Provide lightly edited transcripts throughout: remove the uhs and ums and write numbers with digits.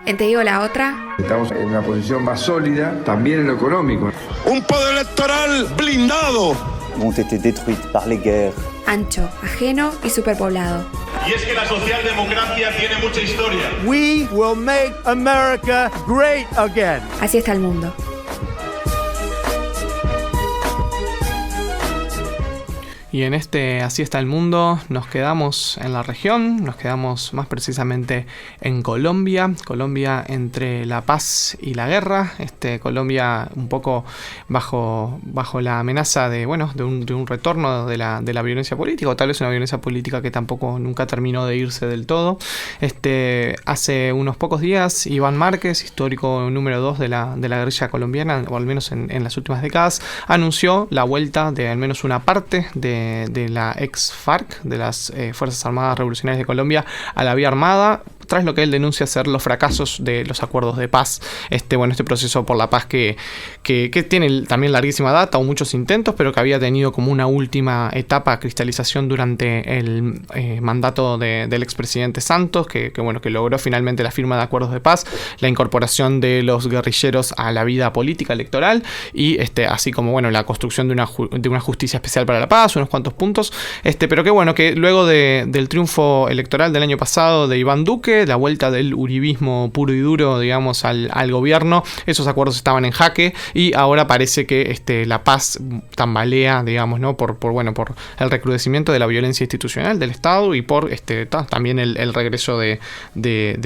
En Te digo la otra, estamos en una posición más sólida, también en lo económico. Un poder electoral blindado. Ont été détruites par les guerres. ancho, ajeno y superpoblado. Y es que la socialdemocracia tiene mucha historia. We will make America great again. Así está el mundo. Y en este Así está el mundo nos quedamos en la región, nos quedamos más precisamente en Colombia. Colombia entre la paz y la guerra. Colombia un poco bajo la amenaza de un retorno de la violencia política, o tal vez una violencia política que tampoco nunca terminó de irse del todo. Hace unos pocos días, Iván Márquez, histórico número 2 de la guerrilla colombiana, o al menos en las últimas décadas, anunció la vuelta de al menos una parte de la ex-FARC, de las Fuerzas Armadas Revolucionarias de Colombia, a la vía armada, tras lo que él denuncia ser los fracasos de los acuerdos de paz. Este proceso por la paz que tiene también larguísima data o muchos intentos, pero que había tenido como una última etapa, cristalización durante el mandato del expresidente Santos, que logró finalmente la firma de acuerdos de paz, la incorporación de los guerrilleros a la vida política electoral y así como la construcción de una justicia especial para la paz, unos cuantos puntos, pero que luego del triunfo electoral del año pasado de Iván Duque, la vuelta del uribismo puro y duro, digamos, al gobierno, esos acuerdos estaban en jaque y ahora parece que la paz tambalea, digamos, ¿no? por el recrudecimiento de la violencia institucional del Estado y por también el regreso de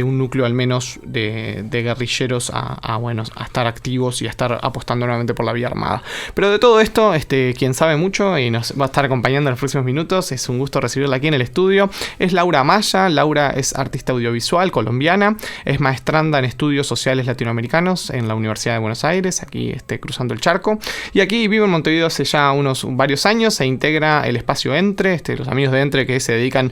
un núcleo al menos de guerrilleros a estar activos y a estar apostando nuevamente por la vía armada. Pero de todo esto, quien sabe mucho y nos va a estar acompañando en los próximos minutos, es un gusto recibirla aquí en el estudio, es Laura Maya. Laura es artista audiovisual colombiana, es maestranda en estudios sociales latinoamericanos en la Universidad de Buenos Aires, aquí cruzando el charco, y aquí vive en Montevideo hace ya varios años e integra el espacio Entre, los amigos de Entre que se dedican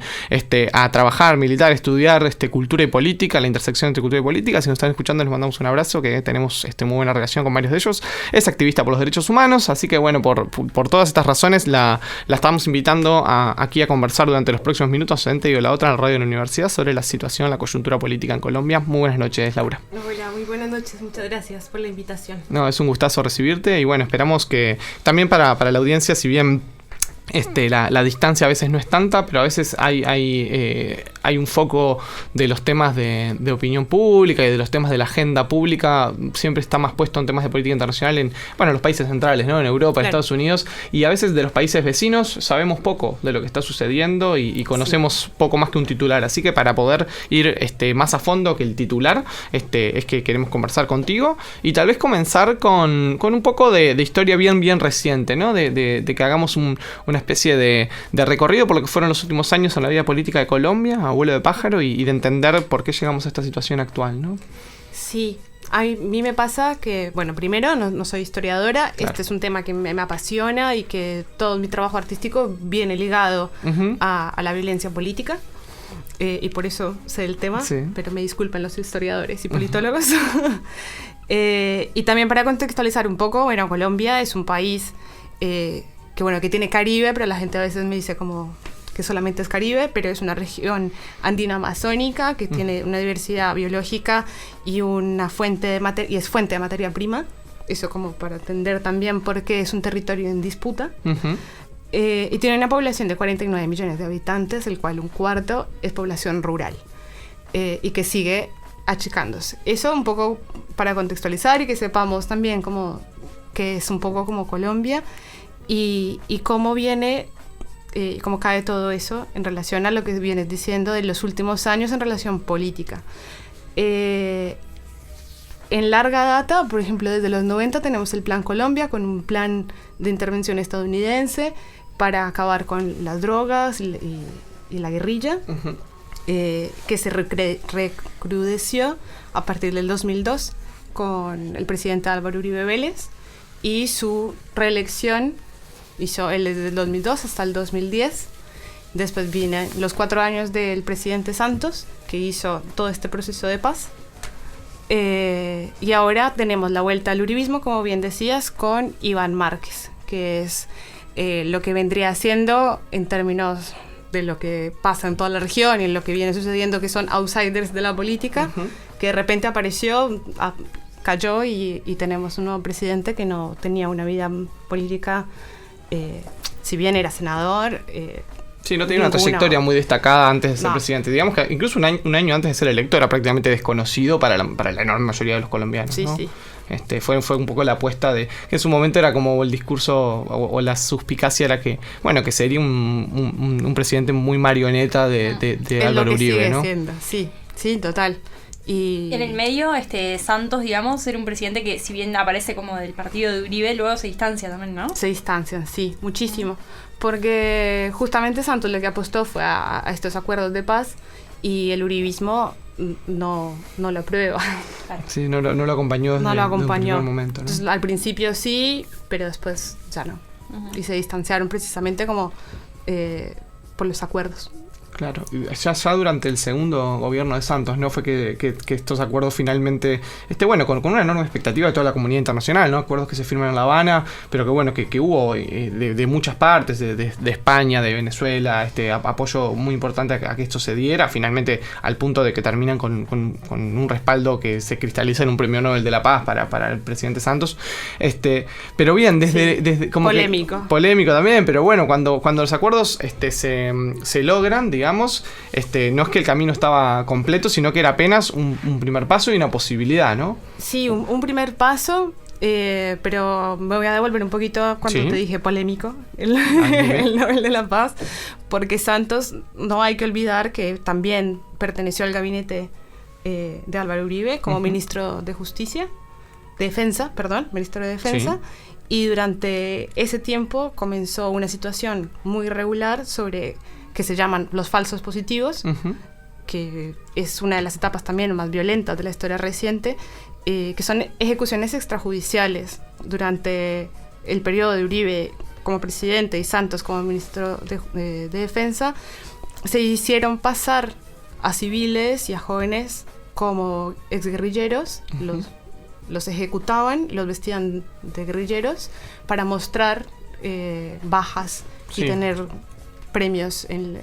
a trabajar, militar, estudiar cultura y política, la intersección entre cultura y política. Si nos están escuchando, les mandamos un abrazo, que tenemos muy buena relación con varios de ellos. Es activista por los derechos humanos, así que por todas estas razones la estamos invitando aquí a conversar durante los próximos minutos en Te digo la otra, en la radio de la universidad, sobre la situación, la coyuntura política en Colombia. Muy buenas noches, Laura. Hola, muy buenas noches, muchas gracias por la invitación. No, es un gustazo recibirte y esperamos que también para la audiencia, si bien la distancia a veces no es tanta, pero a veces hay un foco de los temas de opinión pública y de los temas de la agenda pública, siempre está más puesto en temas de política internacional en los países centrales, ¿no? En Europa, claro. En Estados Unidos, y a veces de los países vecinos sabemos poco de lo que está sucediendo y conocemos poco más que un titular, así que para poder ir más a fondo que el titular, es que queremos conversar contigo y tal vez comenzar con un poco de historia bien reciente, ¿no? De que hagamos una especie de recorrido por lo que fueron los últimos años en la vida política de Colombia, a vuelo de pájaro, y de entender por qué llegamos a esta situación actual, ¿no? Sí, a mí me pasa que, primero no soy historiadora, claro. Este es un tema que me apasiona y que todo mi trabajo artístico viene ligado a la violencia política. Y por eso sé el tema, sí. Pero me disculpen los historiadores y politólogos. Y también para contextualizar un poco, Colombia es un país que tiene Caribe, pero la gente a veces me dice como que solamente es Caribe, pero es una región andino-amazónica que tiene una diversidad biológica y una fuente de materia prima. Eso como para entender también por qué es un territorio en disputa. Y tiene una población de 49 millones de habitantes, el cual un cuarto es población rural, y que sigue achicándose. Eso un poco para contextualizar y que sepamos también como que es un poco como Colombia y cómo viene, cómo cae todo eso en relación a lo que vienes diciendo de los últimos años en relación política. En larga data, por ejemplo, desde los 90 tenemos el Plan Colombia, con un plan de intervención estadounidense para acabar con las drogas y la guerrilla, que se recrudeció a partir del 2002 con el presidente Álvaro Uribe Vélez y su reelección. Hizo él desde el 2002 hasta el 2010. Después vienen los 4 años del presidente Santos, que hizo todo este proceso de paz. Y ahora tenemos la vuelta al uribismo, como bien decías, con Iván Márquez, que es lo que vendría siendo, en términos de lo que pasa en toda la región y en lo que viene sucediendo, que son outsiders de la política, que de repente apareció, cayó y tenemos un nuevo presidente que no tenía una vida política, si bien era senador. Sí, no tenía una trayectoria muy destacada antes de ser presidente. Digamos que incluso un año antes de ser electo era prácticamente desconocido para la enorme mayoría de los colombianos. Sí, ¿no? sí. Fue un poco la apuesta de que en su momento era como el discurso o la suspicacia era que, bueno, que sería un presidente muy marioneta de Álvaro Uribe, ¿no? Siendo. Sí, total. Y en el medio, Santos, digamos, era un presidente que, si bien aparece como del partido de Uribe, luego se distancia también, ¿no? Se distancian, sí, muchísimo. Porque justamente Santos lo que apostó fue a estos acuerdos de paz y el uribismo no lo aprueba. Sí, no lo acompañó desde el primer momento, ¿no? Entonces, al principio sí, pero después ya no. Y se distanciaron precisamente como por los acuerdos. Claro, ya durante el segundo gobierno de Santos, ¿no? Fue que estos acuerdos finalmente, con una enorme expectativa de toda la comunidad internacional, ¿no? Acuerdos que se firman en La Habana, pero que hubo de muchas partes, de España, de Venezuela, apoyo muy importante a que esto se diera, finalmente al punto de que terminan con un respaldo que se cristaliza en un premio Nobel de la Paz para el presidente Santos. Pero bien, desde como polémico. Polémico también, pero bueno, cuando los acuerdos se logran, digamos, no es que el camino estaba completo, sino que era apenas un primer paso y una posibilidad, ¿no? Sí, un primer paso, pero me voy a devolver un poquito cuando te dije polémico, el Nobel de la Paz, porque Santos, no hay que olvidar que también perteneció al gabinete de Álvaro Uribe como ministro de Defensa, Sí. Y durante ese tiempo comenzó una situación muy irregular que se llaman los falsos positivos, que es una de las etapas también más violentas de la historia reciente, que son ejecuciones extrajudiciales. Durante el periodo de Uribe como presidente y Santos como ministro de Defensa, se hicieron pasar a civiles y a jóvenes como exguerrilleros, los ejecutaban, los vestían de guerrilleros para mostrar bajas y tener premios en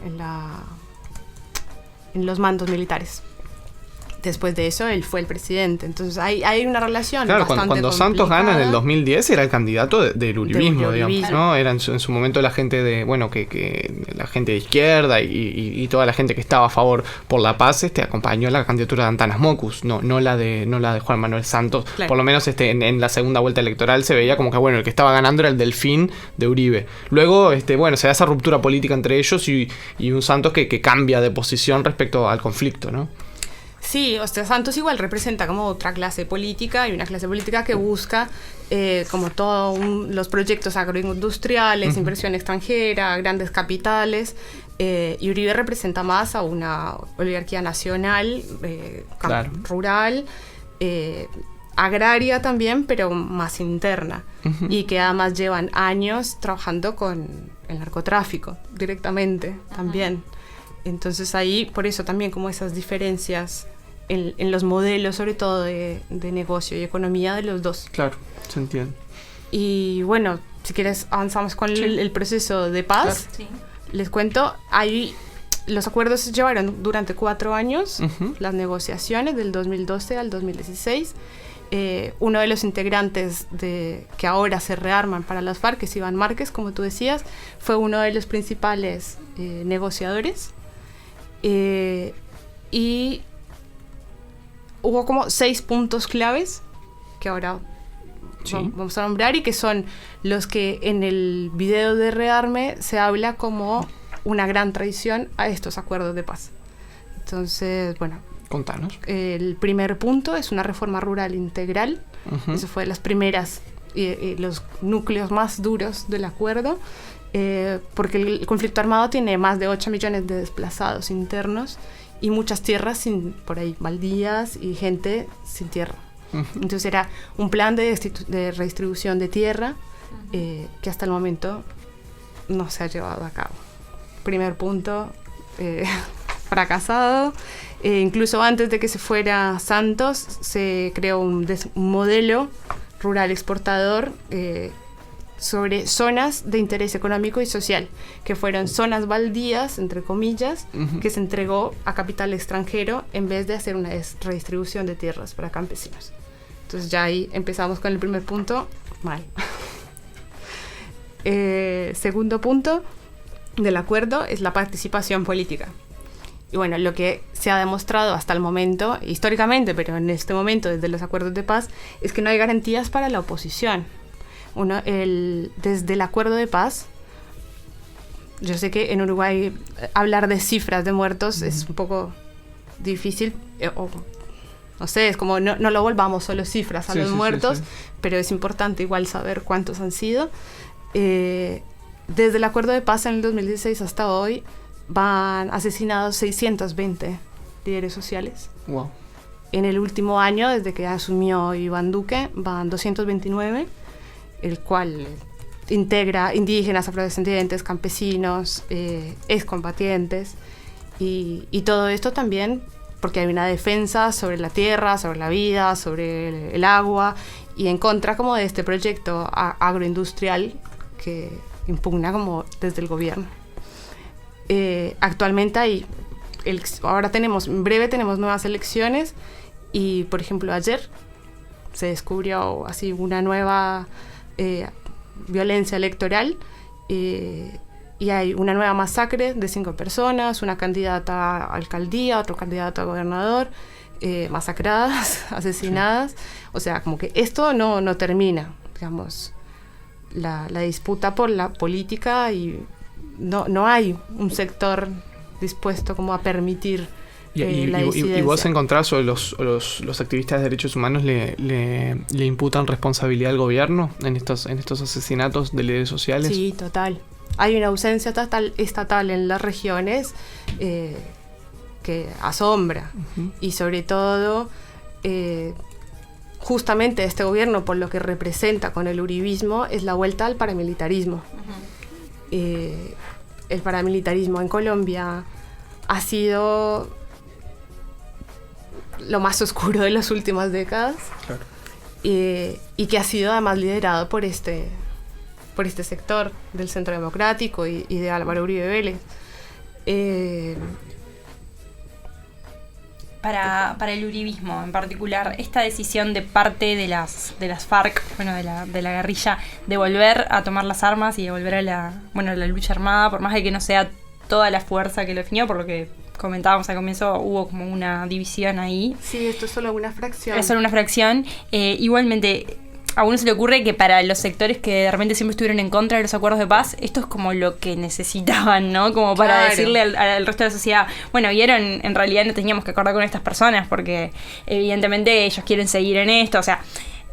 los mandos militares. Después de eso, él fue el presidente. Entonces, hay una relación claro, bastante cuando Santos gana en el 2010, era el candidato del uribismo, digamos, ¿no? Era en su momento la gente que la gente de izquierda y toda la gente que estaba a favor por la paz, acompañó la candidatura de Antanas Mockus, no la de Juan Manuel Santos. Claro. Por lo menos en la segunda vuelta electoral se veía como que, el que estaba ganando era el Delfín de Uribe. Luego, se da esa ruptura política entre ellos y un Santos que cambia de posición respecto al conflicto, ¿no? Sí, Santos igual representa como otra clase política y una clase política que busca como todos los proyectos agroindustriales, inversión extranjera, grandes capitales, y Uribe representa más a una oligarquía nacional, rural, agraria también, pero más interna, y que además llevan años trabajando con el narcotráfico directamente también. Entonces ahí, por eso también como esas diferencias en los modelos, sobre todo de negocio y economía de los dos. Claro, se entiende. Y bueno, si quieres avanzamos con el proceso de paz. Claro. Sí. Les cuento, los acuerdos se llevaron durante 4 años, las negociaciones del 2012 al 2016. Uno de los integrantes que ahora se rearman para las FARC, que es Iván Márquez, como tú decías, fue uno de los principales negociadores. Y hubo como 6 puntos claves que ahora vamos a nombrar y que son los que en el video de Rearme se habla como una gran traición a estos acuerdos de paz. Entonces, contanos. El primer punto es una reforma rural integral. Eso fue de las primeras y los núcleos más duros del acuerdo. Porque el conflicto armado tiene más de 8 millones de desplazados internos y muchas tierras por ahí baldías y gente sin tierra. Entonces era un plan de redistribución de tierra que hasta el momento no se ha llevado a cabo. Primer punto, fracasado. Incluso antes de que se fuera Santos, se creó un modelo rural exportador sobre zonas de interés económico y social, que fueron zonas baldías, entre comillas, que se entregó a capital extranjero en vez de hacer una redistribución de tierras para campesinos. Entonces ya ahí empezamos con el primer punto, mal. Segundo punto del acuerdo es la participación política. Y bueno, lo que se ha demostrado hasta el momento, históricamente, pero en este momento, desde los acuerdos de paz, es que no hay garantías para la oposición. Desde el acuerdo de paz, yo sé que en Uruguay hablar de cifras de muertos es un poco difícil, no sé, es como no lo volvamos solo cifras a los muertos, pero es importante igual saber cuántos han sido. Desde el acuerdo de paz en el 2016 hasta hoy, van asesinados 620 líderes sociales. Wow. En el último año, desde que asumió Iván Duque, van 229, el cual integra indígenas, afrodescendientes, campesinos, excombatientes, y todo esto también porque hay una defensa sobre la tierra, sobre la vida, sobre el agua, y en contra como de este proyecto agroindustrial que impugna como desde el gobierno. Actualmente en breve tenemos nuevas elecciones, y por ejemplo ayer se descubrió así una nueva violencia electoral, y hay una nueva masacre de 5 personas, una candidata a alcaldía, otro candidato a gobernador, masacradas, asesinadas. O sea, como que esto no termina, digamos, la disputa por la política, y no hay un sector dispuesto como a permitir la disidencia. ¿Y vos encontrás, o los activistas de derechos humanos le imputan responsabilidad al gobierno en estos asesinatos de líderes sociales? Sí, total. Hay una ausencia estatal en las regiones que asombra. Y sobre todo, justamente este gobierno, por lo que representa con el uribismo, es la vuelta al paramilitarismo. El paramilitarismo en Colombia ha sido lo más oscuro de las últimas décadas. Claro. Y que ha sido además liderado por este sector del Centro Democrático y de Álvaro Uribe Vélez. Para el uribismo en particular, esta decisión de parte de las FARC, bueno, de la guerrilla, de volver a tomar las armas y de volver a la lucha armada, por más de que no sea toda la fuerza que lo definió, por lo que comentábamos al comienzo, hubo como una división ahí. Sí, esto es solo una fracción. Es solo una fracción. Igualmente, a uno se le ocurre que para los sectores que de repente siempre estuvieron en contra de los acuerdos de paz, esto es como lo que necesitaban, ¿no? Como para decirle al resto de la sociedad, bueno, vieron, en realidad no teníamos que acordar con estas personas porque evidentemente ellos quieren seguir en esto. O sea,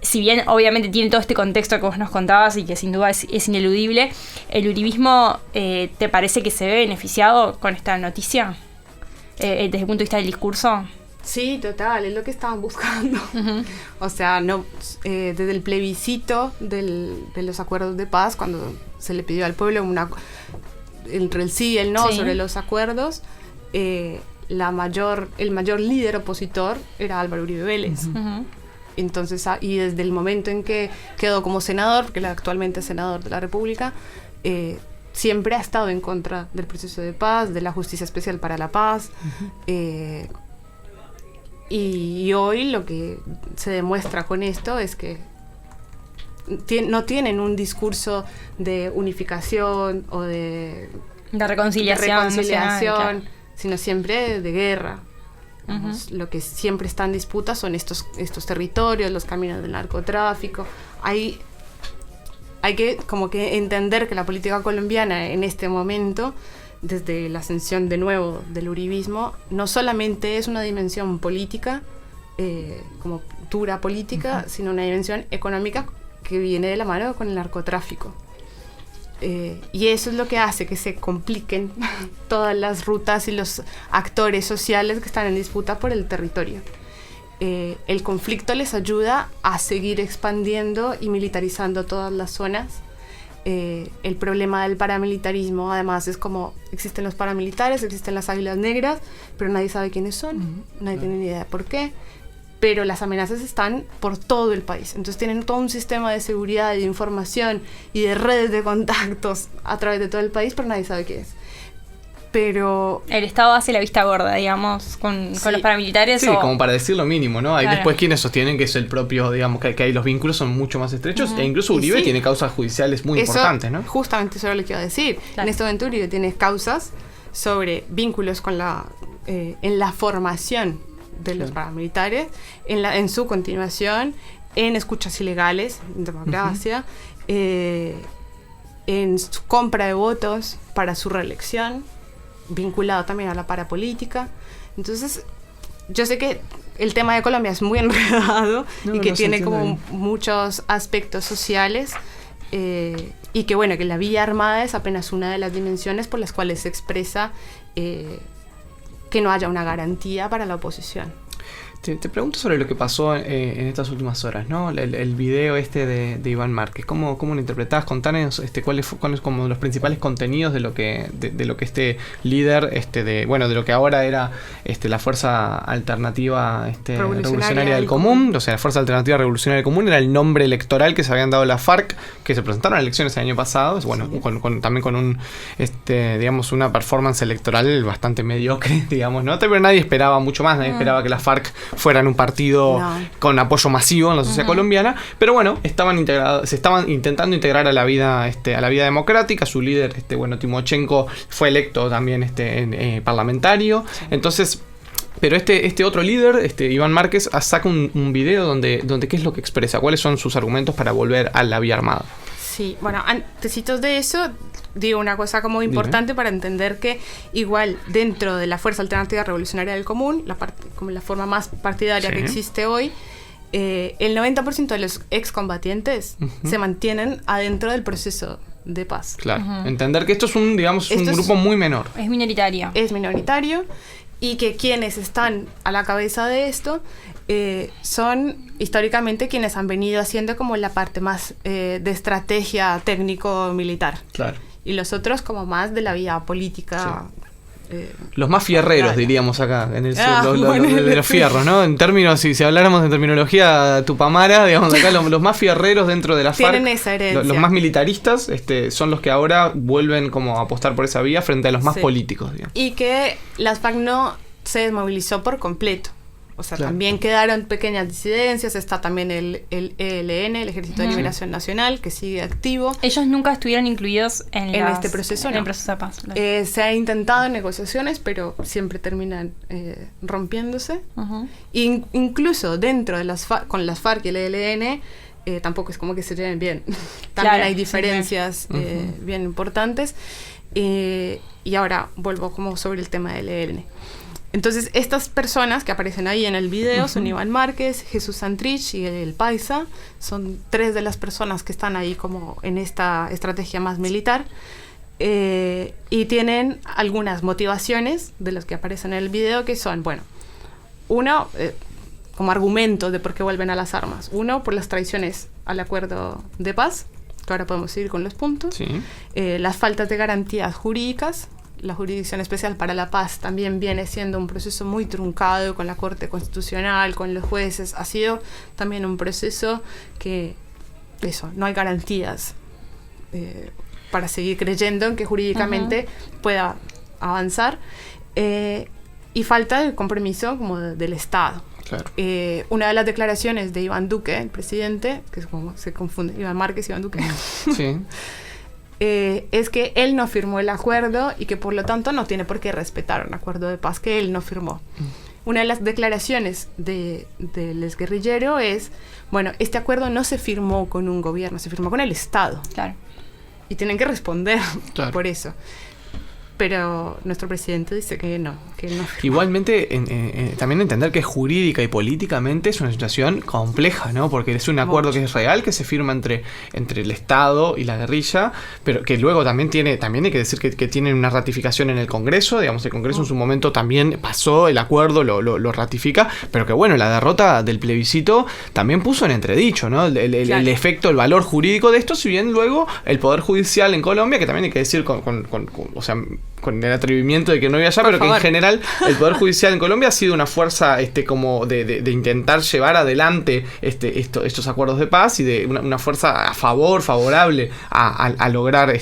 si bien obviamente tiene todo este contexto que vos nos contabas y que sin duda es ineludible, ¿el uribismo te parece que se ve beneficiado con esta noticia? Desde el punto de vista del discurso. Sí, total, es lo que estaban buscando. O sea, desde el plebiscito de los acuerdos de paz, cuando se le pidió al pueblo entre el sí y el no sobre los acuerdos, el mayor líder opositor era Álvaro Uribe Vélez. Entonces, y desde el momento en que quedó como senador, porque él actualmente es senador de la República, siempre ha estado en contra del proceso de paz, de la justicia especial para la paz. Y hoy lo que se demuestra con esto es que no tienen un discurso de unificación o de reconciliación, claro, sino siempre de guerra. Lo que siempre está en disputa son estos territorios, los caminos del narcotráfico. Hay que como que entender que la política colombiana en este momento, desde la ascensión de nuevo del uribismo, no solamente es una dimensión política, como dura política, sino una dimensión económica que viene de la mano con el narcotráfico. Y eso es lo que hace que se compliquen todas las rutas y los actores sociales que están en disputa por el territorio. El conflicto les ayuda a seguir expandiendo y militarizando todas las zonas. El problema del paramilitarismo además es como existen los paramilitares, existen las águilas negras, pero nadie sabe quiénes son, nadie tiene ni idea de por qué. pero las amenazas están por todo el país. Entonces tienen todo un sistema de seguridad y de información y de redes de contactos a través de todo el país, pero nadie sabe qué es. Pero el Estado hace la vista gorda, digamos, con los paramilitares. Sí, como para decir lo mínimo, ¿no? Hay después quienes sostienen que es el propio, digamos, que ahí los vínculos son mucho más estrechos, e incluso Uribe tiene causas judiciales muy importantes, ¿no? Justamente eso era lo que iba a decir. Claro. En este momento Uribe tiene causas sobre vínculos con en la formación de los paramilitares, en su continuación, en escuchas ilegales, en democracia, en su compra de votos para su reelección, vinculado también a la parapolítica. Entonces, yo sé que el tema de Colombia es muy enredado y que tiene como muchos aspectos sociales, y que bueno, que la vía armada es apenas una de las dimensiones por las cuales se expresa que no haya una garantía para la oposición. Te pregunto sobre lo que pasó en estas últimas horas, ¿no? El video de Iván Márquez. ¿Cómo lo interpretás? Contanos cuáles como los principales contenidos de lo que este líder, de lo que ahora era la Fuerza Alternativa Revolucionaria del Común. O sea, la Fuerza Alternativa Revolucionaria del Común era el nombre electoral que se habían dado la FARC, que se presentaron a elecciones el año pasado. Bueno, también con un digamos, una performance electoral bastante mediocre, digamos, ¿no? Pero nadie esperaba mucho más, nadie esperaba que la FARC fueran un partido con apoyo masivo en la sociedad colombiana, pero bueno, se estaban intentando integrar a la vida democrática. Su líder, Timochenko, fue electo también parlamentario. Entonces, pero este otro líder, Iván Márquez, saca un video donde ¿qué es lo que expresa? ¿Cuáles son sus argumentos para volver a la vía armada? Sí, bueno, antesitos de eso, digo una cosa como importante para entender que igual dentro de la Fuerza Alternativa Revolucionaria del Común, como la forma más partidaria que existe hoy, el 90% de los excombatientes se mantienen adentro del proceso de paz. Claro, entender que esto es un grupo muy menor. Es minoritario. Es minoritario, y que quienes están a la cabeza de esto son históricamente quienes han venido haciendo como la parte más de estrategia técnico-militar. Claro. Y los otros como más de la vía política. Los más fierreros, diríamos acá, en el sur, de los fierros, ¿no? En términos, si habláramos de terminología tupamara, digamos acá, los más fierreros dentro de la FARC, tienen esa herencia. Los más militaristas son los que ahora vuelven como a apostar por esa vía frente a los más políticos, digamos. Y que las FARC no se desmovilizó por completo. O sea, también quedaron pequeñas disidencias. Está también el ELN, el Ejército de Liberación Nacional, que sigue activo. Ellos nunca estuvieron incluidos en este proceso, en el proceso de paz. Se ha intentado negociaciones, pero siempre terminan rompiéndose. Incluso dentro de con las FARC y el ELN, tampoco es como que se lleven bien. También hay diferencias bien importantes. Y ahora vuelvo como sobre el tema del ELN. Entonces, estas personas que aparecen ahí en el video son Iván Márquez, Jesús Santrich y el Paisa. Son 3 de las personas que están ahí como en esta estrategia más militar. Y tienen algunas motivaciones de las que aparecen en el video, que son, uno, como argumento de por qué vuelven a las armas. Uno, por las traiciones al acuerdo de paz, que ahora podemos seguir con los puntos. Sí. Las faltas de garantías jurídicas. La Jurisdicción Especial para la Paz también viene siendo un proceso muy truncado con la Corte Constitucional, con los jueces. Ha sido también un proceso que, no hay garantías para seguir creyendo en que jurídicamente pueda avanzar. Y falta el compromiso como del Estado. Claro. Una de las declaraciones de Iván Duque, el presidente, que es como se confunde, Iván Márquez y Iván Duque. Sí. Es que él no firmó el acuerdo y que por lo tanto no tiene por qué respetar un acuerdo de paz que él no firmó. Una de las declaraciones del exguerrillero es, este acuerdo no se firmó con un gobierno, se firmó con el Estado. Claro. Y tienen que responder por eso. Pero nuestro presidente dice que no firmó. Igualmente, también entender que jurídica y políticamente es una situación compleja, ¿no? Porque es un acuerdo que es real, que se firma entre el Estado y la guerrilla, pero que luego también hay que decir que tiene una ratificación en el Congreso. Digamos, el Congreso en su momento también pasó el acuerdo, lo ratifica, pero que la derrota del plebiscito también puso en entredicho, ¿no? El efecto, el valor jurídico de esto, si bien luego el Poder Judicial en Colombia, que también hay que decir con el atrevimiento de que no vive allá, Por pero favor. que en general el Poder Judicial en Colombia ha sido una fuerza como de intentar llevar adelante estos acuerdos de paz y de una fuerza favorable a lograr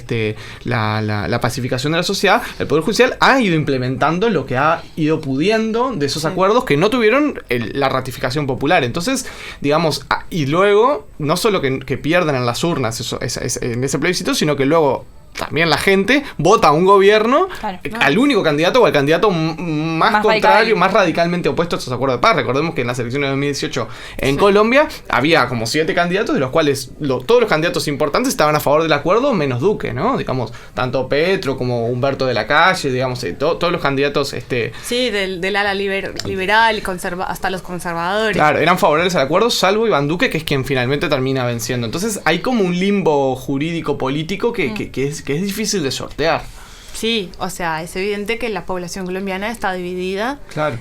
la pacificación de la sociedad. El Poder Judicial ha ido implementando lo que ha ido pudiendo de esos acuerdos que no tuvieron la ratificación popular. Entonces, digamos, y luego, no solo que pierdan en las urnas en ese plebiscito, sino que luego también la gente vota a un gobierno, Claro. al único candidato o al candidato más contrario, radical. más radicalmente opuesto a estos acuerdos de paz. Recordemos que en las elecciones de 2018 en Colombia había como 7 candidatos, de los cuales todos los candidatos importantes estaban a favor del acuerdo, menos Duque, ¿no? Digamos, tanto Petro como Humberto de la Calle, digamos, todos los candidatos... Sí, del ala liberal, hasta los conservadores. Claro, eran favorables al acuerdo, salvo Iván Duque, que es quien finalmente termina venciendo. Entonces hay como un limbo jurídico-político que es difícil de sortear. Sí, o sea, es evidente que la población colombiana está dividida. Claro.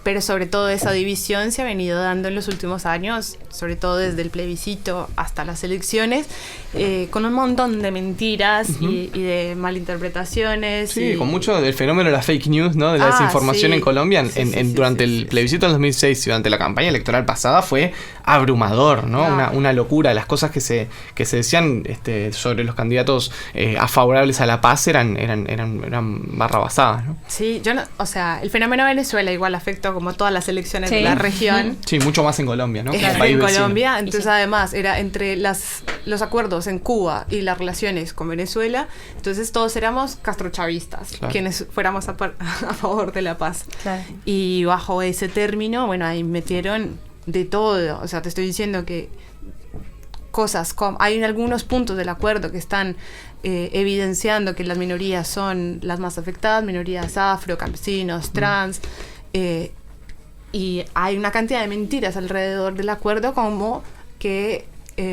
Pero sobre todo esa división se ha venido dando en los últimos años, sobre todo desde el plebiscito hasta las elecciones, con un montón de mentiras y de malinterpretaciones. Sí, con mucho del fenómeno de la fake news, ¿no? De la desinformación en Colombia. Durante el plebiscito del 2006 y durante la campaña electoral pasada fue abrumador, ¿no? Una locura. Las cosas que se decían sobre los candidatos favorables a la paz eran barrabasadas, ¿no? Sí, o sea, el fenómeno de Venezuela igual afectó como todas las elecciones de la región. Sí, mucho más en Colombia, ¿no? Claro. En Colombia, entonces además era entre los acuerdos en Cuba y las relaciones con Venezuela, entonces todos éramos castrochavistas, claro, quienes fuéramos a favor de la paz. Claro. Y bajo ese término, bueno, ahí metieron de todo, o sea, te estoy diciendo que cosas como, hay algunos puntos del acuerdo que están evidenciando que las minorías son las más afectadas, minorías afro, campesinos, trans, y hay una cantidad de mentiras alrededor del acuerdo, como que,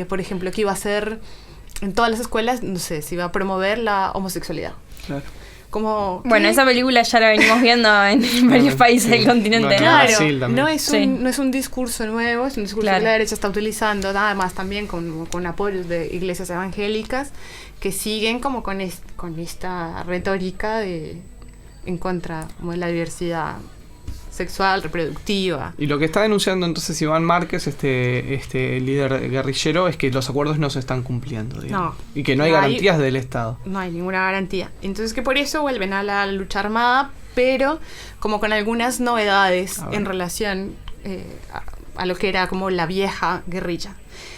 por ejemplo, que iba a ser en todas las escuelas, no sé, se iba a promover la homosexualidad. Claro. Como, bueno, esa película ya la venimos viendo en varios países del continente. Claro, no es un discurso nuevo, es un discurso que la derecha está utilizando, nada más también con apoyos de iglesias evangélicas que siguen como con esta retórica en contra de la diversidad sexual, reproductiva. Y lo que está denunciando entonces Iván Márquez, este líder guerrillero, es que los acuerdos no se están cumpliendo, digamos. No, y que no hay garantías del Estado. No hay ninguna garantía. Entonces que por eso vuelven a la lucha armada, pero como con algunas novedades en relación a lo que era como la vieja guerrilla.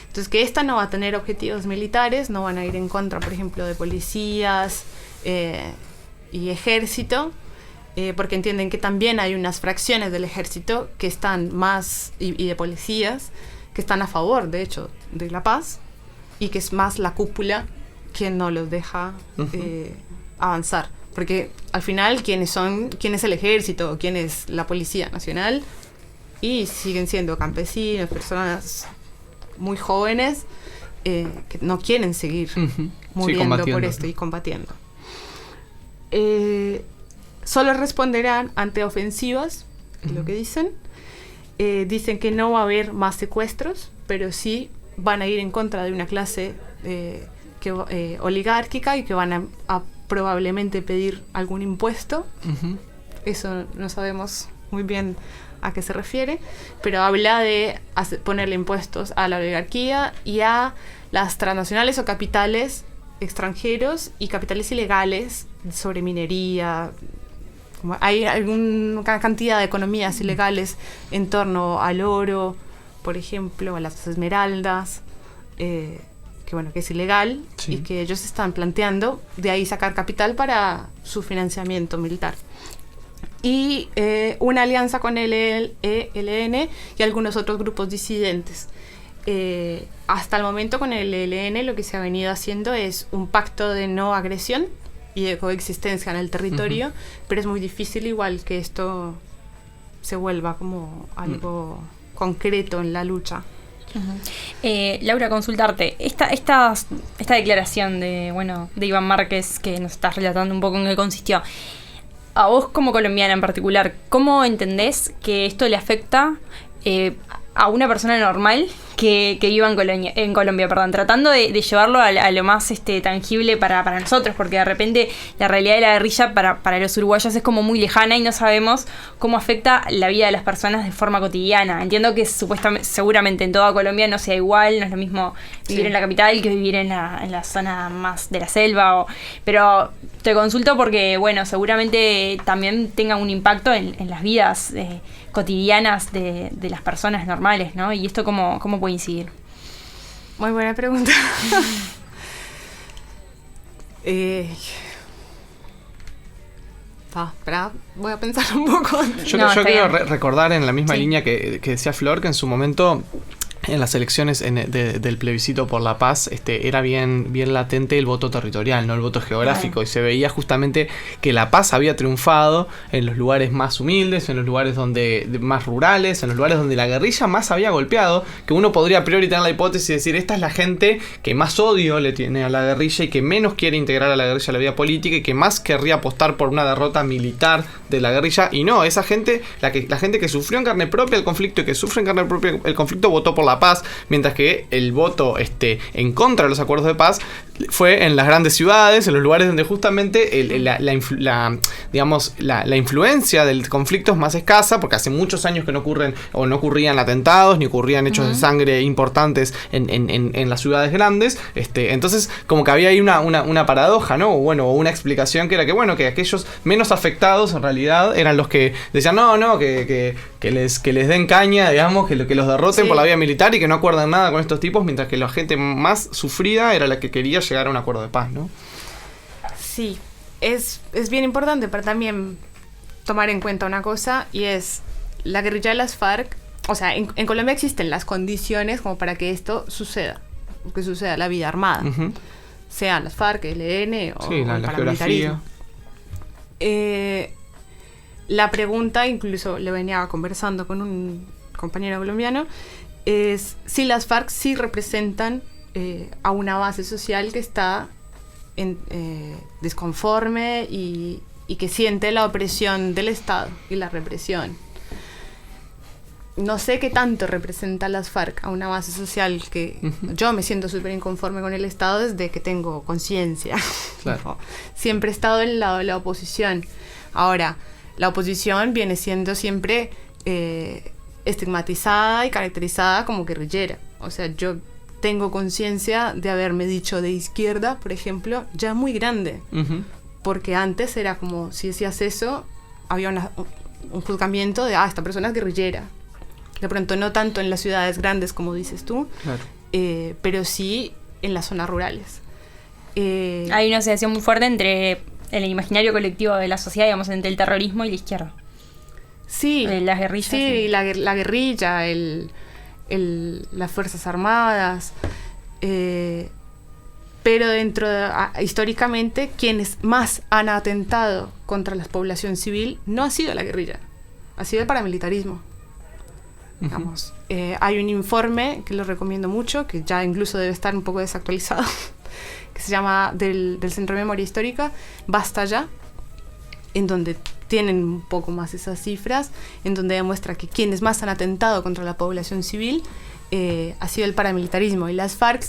Entonces que esta no va a tener objetivos militares, no van a ir en contra, por ejemplo, de policías y ejército, porque entienden que también hay unas fracciones del ejército que están más, y de policías, que están a favor, de hecho, de la paz, y que es más la cúpula quien no los deja avanzar. Porque al final, ¿quién es el ejército? ¿Quién es la Policía Nacional? Y siguen siendo campesinos, personas muy jóvenes que no quieren seguir muriendo por esto y combatiendo. Solo responderán ante ofensivas, es lo que dicen. Dicen que no va a haber más secuestros, pero sí van a ir en contra de una clase oligárquica y que van a probablemente pedir algún impuesto. Eso no sabemos muy bien a qué se refiere, pero habla de ponerle impuestos a la oligarquía y a las transnacionales o capitales extranjeros y capitales ilegales sobre minería. Hay alguna cantidad de economías ilegales en torno al oro, por ejemplo, a las esmeraldas, que es ilegal, y que ellos están planteando de ahí sacar capital para su financiamiento militar. Y una alianza con el ELN y algunos otros grupos disidentes. Hasta el momento con el ELN lo que se ha venido haciendo es un pacto de no agresión y de coexistencia en el territorio, pero es muy difícil igual que esto se vuelva como algo concreto en la lucha. Laura, consultarte, esta declaración de Iván Márquez que nos estás relatando un poco en qué consistió, a vos como colombiana en particular, ¿cómo entendés que esto le afecta a una persona normal que viva en Colombia, tratando de llevarlo a lo más tangible para nosotros, porque de repente la realidad de la guerrilla para los uruguayos es como muy lejana y no sabemos cómo afecta la vida de las personas de forma cotidiana. Entiendo que seguramente en toda Colombia no sea igual, no es lo mismo vivir en la capital que vivir en la zona más de la selva, pero te consulto porque, bueno, seguramente también tenga un impacto en las vidas cotidianas de las personas normales, ¿no? Y esto cómo puede incidir. Muy buena pregunta. Voy a pensar un poco. Yo quiero recordar en la misma línea que decía Flor, que en su momento en las elecciones del plebiscito por la paz era bien latente el voto territorial, no el voto geográfico, y se veía justamente que la paz había triunfado en los lugares más humildes, en los lugares más rurales, en los lugares donde la guerrilla más había golpeado, que uno podría a priori tener la hipótesis de decir, esta es la gente que más odio le tiene a la guerrilla y que menos quiere integrar a la guerrilla a la vida política y que más querría apostar por una derrota militar de la guerrilla, y no, esa gente, la gente que sufrió en carne propia el conflicto y que sufre en carne propia el conflicto votó por la paz, mientras que el voto en contra de los acuerdos de paz fue en las grandes ciudades, en los lugares donde justamente la influencia del conflicto es más escasa, porque hace muchos años que no ocurrían atentados ni ocurrían hechos de sangre importantes en las ciudades grandes. Entonces como que había ahí una paradoja, ¿no? O una explicación que era que aquellos menos afectados en realidad eran los que decían que les den caña, digamos, que los derroten por la vía militar y que no acuerdan nada con estos tipos, mientras que la gente más sufrida era la que quería llegar a un acuerdo de paz, ¿no? Sí, es bien importante para también tomar en cuenta una cosa, y es la guerrilla de las FARC. O sea, en Colombia existen las condiciones como para que esto suceda, que suceda la vida armada, sean las FARC, el ELN o el paramilitarismo. La pregunta, incluso le venía conversando con un compañero colombiano, es si las FARC sí representan a una base social que está desconforme y que siente la opresión del Estado y la represión. No sé qué tanto representa las FARC a una base social que yo me siento súper inconforme con el Estado desde que tengo conciencia. Claro. Siempre he estado del lado de la oposición. Ahora, la oposición viene siendo siempre estigmatizada y caracterizada como guerrillera. O sea, yo tengo conciencia de haberme dicho de izquierda, por ejemplo, ya muy grande. Porque antes era como, si decías eso, había un juzgamiento de, esta persona es guerrillera. De pronto no tanto en las ciudades grandes como dices tú, claro. Pero sí en las zonas rurales. Hay una asociación muy fuerte entre el imaginario colectivo de la sociedad, digamos, entre el terrorismo y la izquierda. Sí. Las guerrillas. Sí, la guerrilla, las Fuerzas Armadas. Pero históricamente, quienes más han atentado contra la población civil no ha sido la guerrilla, ha sido el paramilitarismo. Digamos, hay un informe que lo recomiendo mucho, que ya incluso debe estar un poco desactualizado, que se llama del Centro de Memoria Histórica, Basta Ya, en donde tienen un poco más esas cifras, en donde demuestra que quienes más han atentado contra la población civil ha sido el paramilitarismo, y las FARC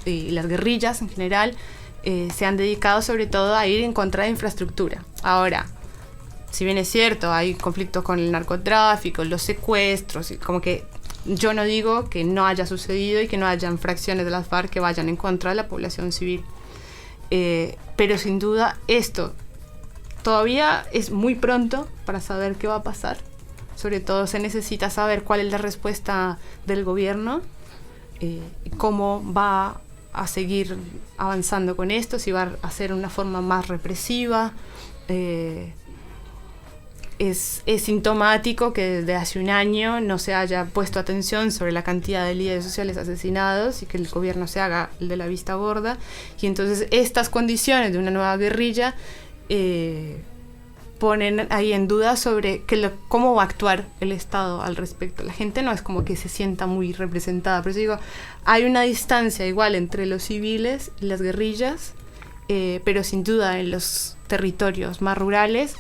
y las guerrillas en general se han dedicado sobre todo a ir en contra de infraestructura. Ahora, si bien es cierto, hay conflictos con el narcotráfico, los secuestros, y como que yo no digo que no haya sucedido y que no hayan fracciones de las FARC que vayan en contra de la población civil. Pero sin duda esto todavía es muy pronto para saber qué va a pasar. Sobre todo se necesita saber cuál es la respuesta del gobierno, cómo va a seguir avanzando con esto, si va a ser una forma más represiva. Es sintomático que desde hace un año no se haya puesto atención sobre la cantidad de líderes sociales asesinados y que el gobierno se haga el de la vista gorda. Y entonces estas condiciones de una nueva guerrilla ponen ahí en duda sobre cómo va a actuar el Estado al respecto. La gente no es como que se sienta muy representada. Por eso digo, hay una distancia igual entre los civiles y las guerrillas, pero sin duda en los territorios más rurales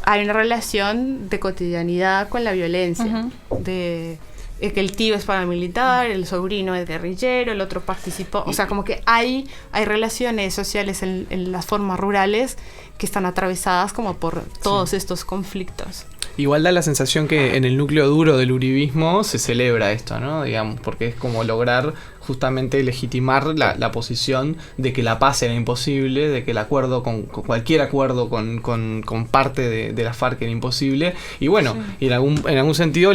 hay una relación de cotidianidad con la violencia, de que el tío es paramilitar, el sobrino es guerrillero, el otro participó. O sea, como que hay relaciones sociales en las formas rurales que están atravesadas como por todos estos conflictos. Igual da la sensación que en el núcleo duro del uribismo se celebra esto, ¿no? Digamos, porque es como lograr justamente legitimar la posición de que la paz era imposible, de que el acuerdo con cualquier acuerdo con parte de la FARC era imposible. Y bueno, y en algún sentido,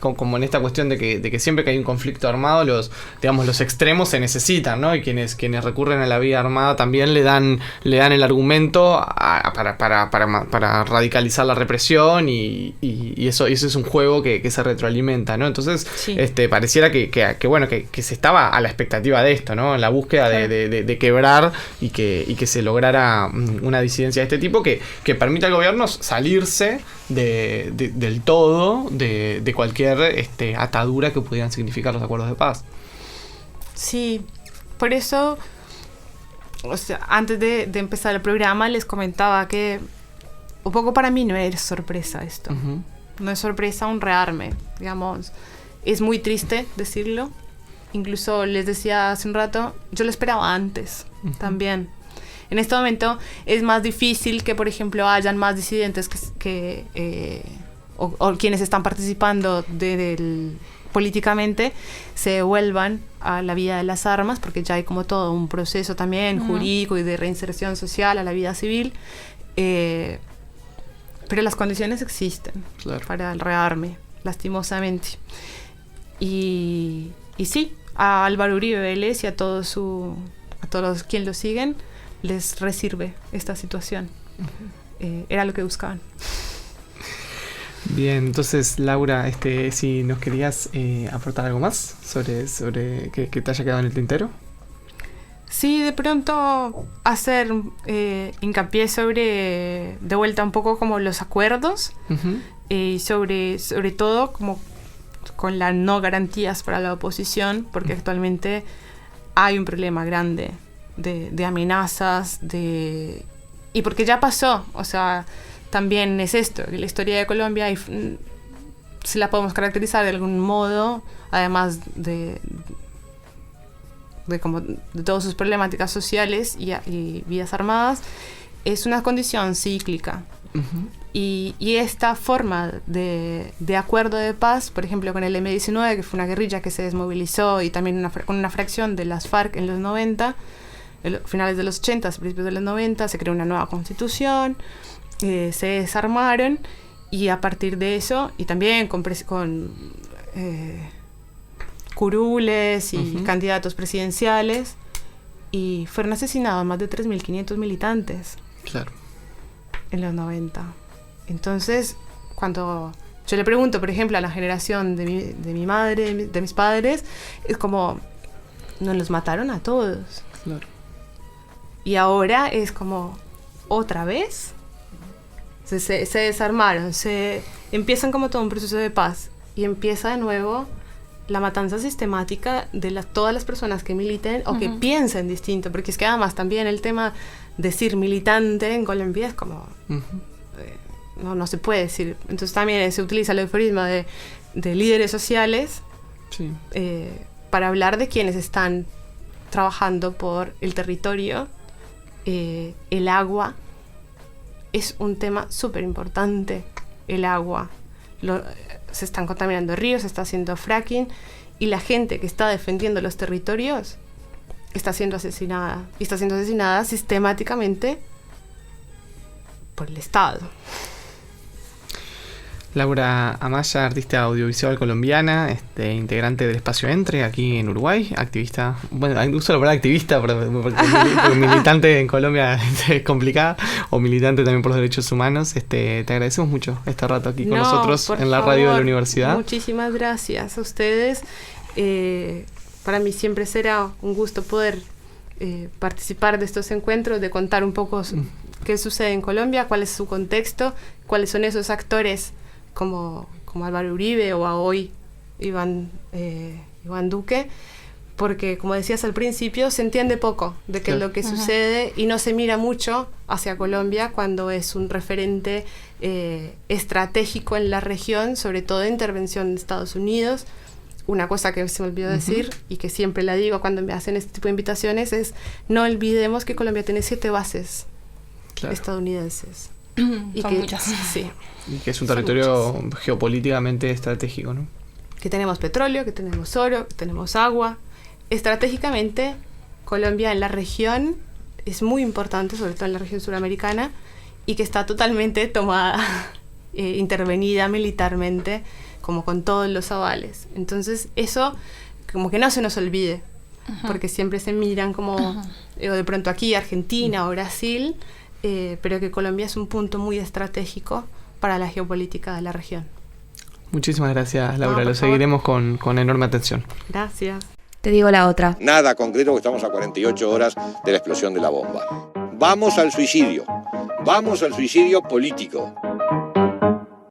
como en esta cuestión de que siempre que hay un conflicto armado, los extremos se necesitan, ¿no? Y quienes recurren a la vía armada también le dan el argumento para radicalizar la represión y eso es un juego que se retroalimenta, ¿no? Entonces, pareciera que se estaba a la expectativa de esto, ¿no? En la búsqueda de quebrar y que se lograra una disidencia de este tipo que permita al gobierno salirse del todo de cualquier atadura que pudieran significar los acuerdos de paz. Sí, por eso, o sea, antes de empezar el programa les comentaba que un poco para mí no es sorpresa esto. Uh-huh. No es sorpresa un rearme, digamos. Es muy triste decirlo. Incluso les decía hace un rato, yo lo esperaba antes también. En este momento es más difícil que, por ejemplo, hayan más disidentes o quienes están participando políticamente se vuelvan a la vida de las armas, porque ya hay como todo un proceso también jurídico y de reinserción social a la vida civil. Pero las condiciones existen para el rearme, lastimosamente. Y sí, a Álvaro Uribe Vélez y a todos quienes lo siguen les resirve esta situación. Era lo que buscaban. Bien, entonces Laura, si nos querías aportar algo más sobre que te haya quedado en el tintero. Sí, de pronto hacer hincapié sobre, de vuelta un poco como los acuerdos, y sobre todo como con las no garantías para la oposición, porque actualmente hay un problema grande de amenazas, y porque ya pasó, o sea, también es esto, que la historia de Colombia si la podemos caracterizar de algún modo, además de todas sus problemáticas sociales y vidas armadas, es una condición cíclica. Uh-huh. Y esta forma de acuerdo de paz, por ejemplo con el M-19, que fue una guerrilla que se desmovilizó, y también con una fracción de las FARC en los 90, finales de los 80, principios de los 90, se creó una nueva constitución, se desarmaron, y a partir de eso, y también con curules y candidatos presidenciales, y fueron asesinados más de 3.500 militantes. Claro. En los 90. Entonces, cuando yo le pregunto, por ejemplo, a la generación de mi madre, de mis padres, es como, nos los mataron a todos. Claro. Y ahora es como, ¿otra vez? Se desarmaron, empiezan como todo un proceso de paz, y empieza de nuevo la matanza sistemática de todas las personas que militen o que piensen distinto, porque es que además también el tema de decir militante en Colombia es como no se puede decir. Entonces también se utiliza el eufemismo de líderes sociales para hablar de quienes están trabajando por el territorio. El agua es un tema súper importante. El agua, se están contaminando ríos, se está haciendo fracking, y la gente que está defendiendo los territorios está siendo asesinada, y está siendo asesinada sistemáticamente por el Estado. Laura Amaya, artista audiovisual colombiana, integrante del Espacio Entre, aquí en Uruguay, activista, bueno, uso la palabra activista porque militante en Colombia es complicada, o militante también por los derechos humanos. Te agradecemos mucho este rato aquí con nosotros en la radio de la universidad. Muchísimas gracias a ustedes. Para mí siempre será un gusto poder participar de estos encuentros, de contar un poco qué sucede en Colombia, cuál es su contexto, cuáles son esos actores como Álvaro Uribe o a hoy Iván Duque, porque como decías al principio, se entiende poco de qué es lo que sucede, y no se mira mucho hacia Colombia cuando es un referente estratégico en la región, sobre todo de intervención de Estados Unidos, una cosa que se me olvidó decir y que siempre la digo cuando me hacen este tipo de invitaciones es: no olvidemos que Colombia tiene 7 bases estadounidenses. Y son que, muchas. Sí. Y que es un territorio geopolíticamente estratégico, ¿no? Que tenemos petróleo, que tenemos oro, que tenemos agua. Estratégicamente, Colombia en la región es muy importante, sobre todo en la región suramericana, y que está totalmente tomada, intervenida militarmente, como con todos los avales. Entonces, eso como que no se nos olvide, porque siempre se miran como, o de pronto aquí, Argentina o Brasil, pero que Colombia es un punto muy estratégico para la geopolítica de la región. Muchísimas gracias, Laura. No, Lo seguiremos con enorme atención. Gracias. Te digo la otra. Nada concreto, que estamos a 48 horas de la explosión de la bomba. Vamos al suicidio político.